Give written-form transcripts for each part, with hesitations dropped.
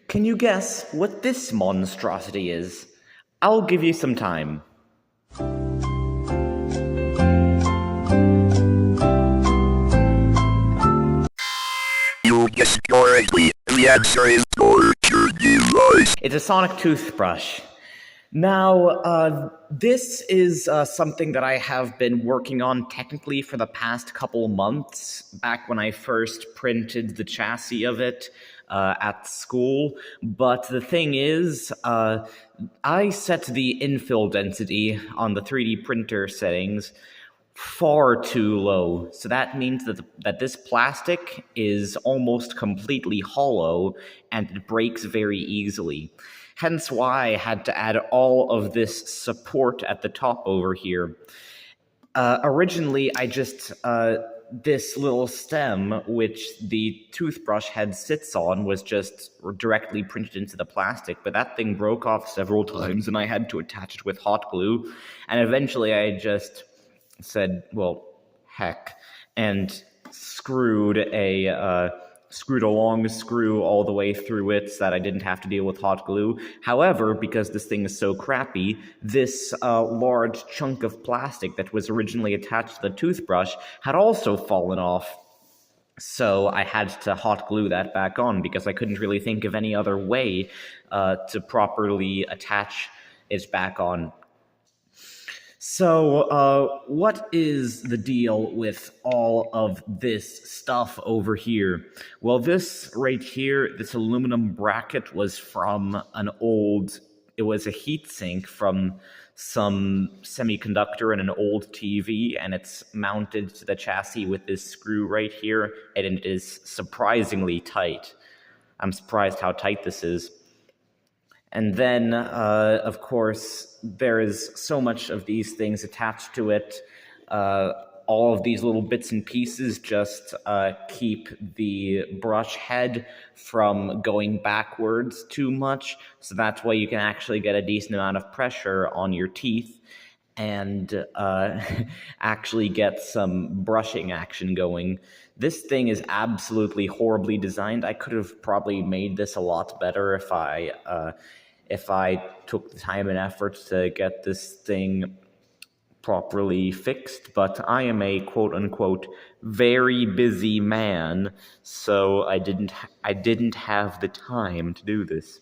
Can you guess what this monstrosity is? I'll give you some time. You guessed correctly. The answer is torture device. It's a sonic toothbrush. Now, this is something that I have been working on technically for the past couple months, back when I first printed the chassis of it at school. But the thing is, I set the infill density on the 3D printer settings far too low. So that means that this plastic is almost completely hollow and it breaks very easily. Hence why I had to add all of this support at the top over here. Originally, I just, this little stem, which the toothbrush head sits on, was just directly printed into the plastic, but that thing broke off several times and I had to attach it with hot glue, and eventually I just said, well, heck, and screwed a long screw all the way through it so that I didn't have to deal with hot glue. However, because this thing is so crappy, this large chunk of plastic that was originally attached to the toothbrush had also fallen off. So I had to hot glue that back on because I couldn't really think of any other way to properly attach it back on. So, what is the deal with all of this stuff over here? Well, this right here, this aluminum bracket was from it was a heatsink from some semiconductor in an old TV, and it's mounted to the chassis with this screw right here, and it is surprisingly tight. I'm surprised how tight this is. And then, of course, there is so much of these things attached to it. All of these little bits and pieces just keep the brush head from going backwards too much. So that's why you can actually get a decent amount of pressure on your teeth and actually get some brushing action going. This thing is absolutely horribly designed. I could have probably made this a lot better if I took the time and effort to get this thing properly fixed, but I am a quote-unquote very busy man, so I didn't have the time to do this.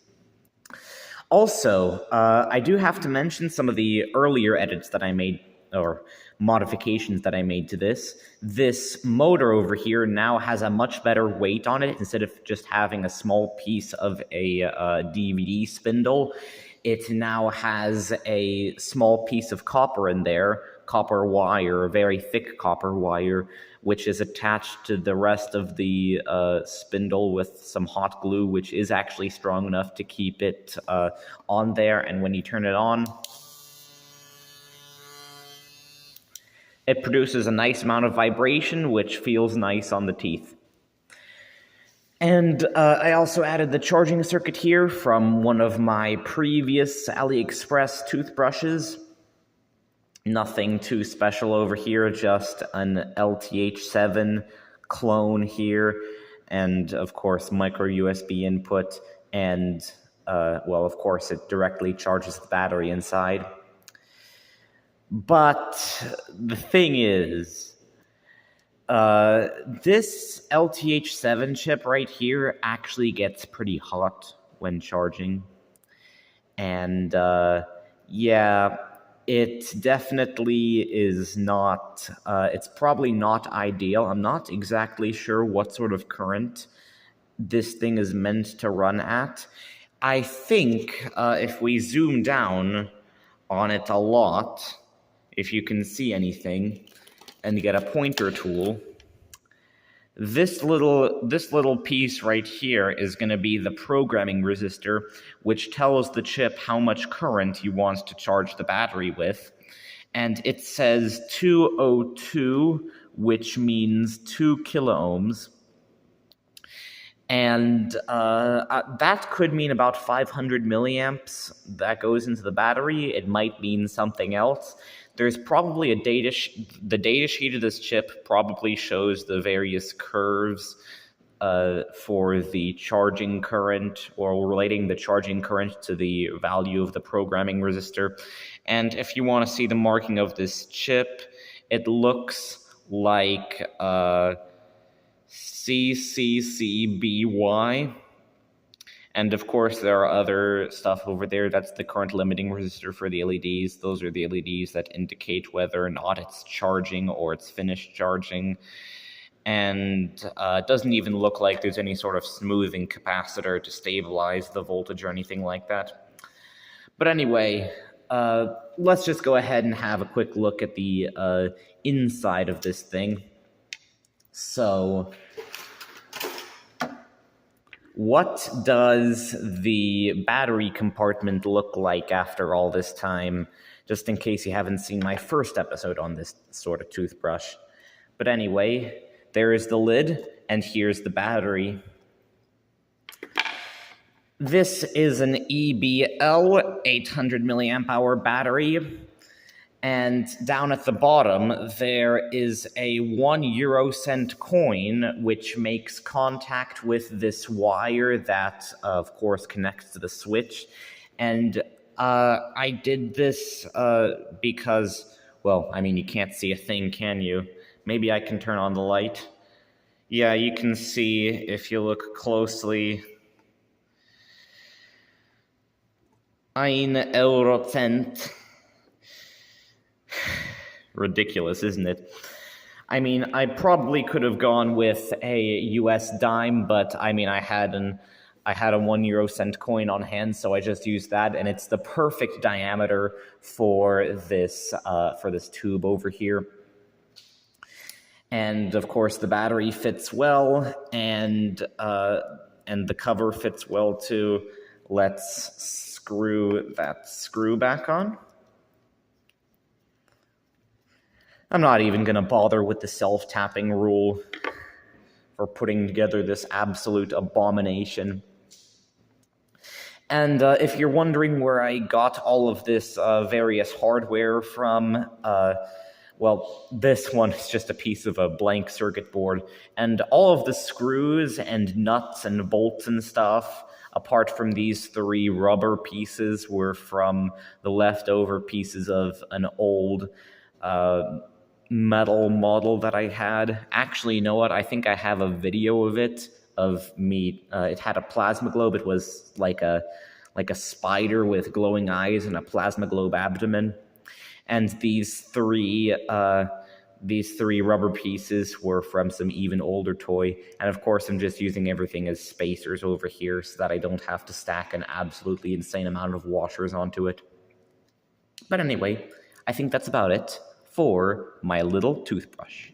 Also, I do have to mention some of the earlier edits that I made, or modifications that I made to this. This motor over here now has a much better weight on it. Instead of just having a small piece of a DVD spindle, it now has a small piece of copper in there, copper wire, very thick copper wire, which is attached to the rest of the spindle with some hot glue, which is actually strong enough to keep it on there. And when you turn it on, it produces a nice amount of vibration, which feels nice on the teeth. And I also added the charging circuit here from one of my previous AliExpress toothbrushes. Nothing too special over here, just an LTH7 clone here, and of course micro USB input, and well, of course it directly charges the battery inside. But the thing is, this LTH7 chip right here actually gets pretty hot when charging. And yeah, it definitely is not, it's probably not ideal. I'm not exactly sure what sort of current this thing is meant to run at. I think if we zoom down on it a lot, if you can see anything, and get a pointer tool, this little piece right here is going to be the programming resistor, which tells the chip how much current you want to charge the battery with. And it says 202, which means 2 kiloohms. And that could mean about 500 milliamps that goes into the battery. It might mean something else. There's probably the data sheet of this chip probably shows the various curves for the charging current, or relating the charging current to the value of the programming resistor. And if you want to see the marking of this chip, it looks like CCCBY. And of course, there are other stuff over there. That's the current limiting resistor for the LEDs. Those are the LEDs that indicate whether or not it's charging or it's finished charging. And it doesn't even look like there's any sort of smoothing capacitor to stabilize the voltage or anything like that. But anyway, let's just go ahead and have a quick look at the inside of this thing. So, what does the battery compartment look like after all this time? Just in case you haven't seen my first episode on this sort of toothbrush. But anyway, there is the lid, and here's the battery. This is an EBL 800 milliamp hour battery. And down at the bottom, there is a 1 euro cent coin, which makes contact with this wire that, of course, connects to the switch. And I did this because, well, I mean, you can't see a thing, can you? Maybe I can turn on the light. Yeah, you can see, if you look closely, 1 euro cent. Ridiculous, isn't it? I mean, I probably could have gone with a US dime, but I mean, I had a 1 euro cent coin on hand, so I just used that, and it's the perfect diameter for this tube over here. And of course, the battery fits well, and the cover fits well too. Let's screw that screw back on. I'm not even going to bother with the self-tapping rule for putting together this absolute abomination. And if you're wondering where I got all of this various hardware from, well, this one is just a piece of a blank circuit board. And all of the screws and nuts and bolts and stuff, apart from these 3 rubber pieces, were from the leftover pieces of an old metal model that I had. Actually, you know what? I think I have a video of it, of me. It had a plasma globe. It was like a spider with glowing eyes and a plasma globe abdomen. And these three rubber pieces were from some even older toy. And of course, I'm just using everything as spacers over here so that I don't have to stack an absolutely insane amount of washers onto it. But anyway, I think that's about it for my little toothbrush.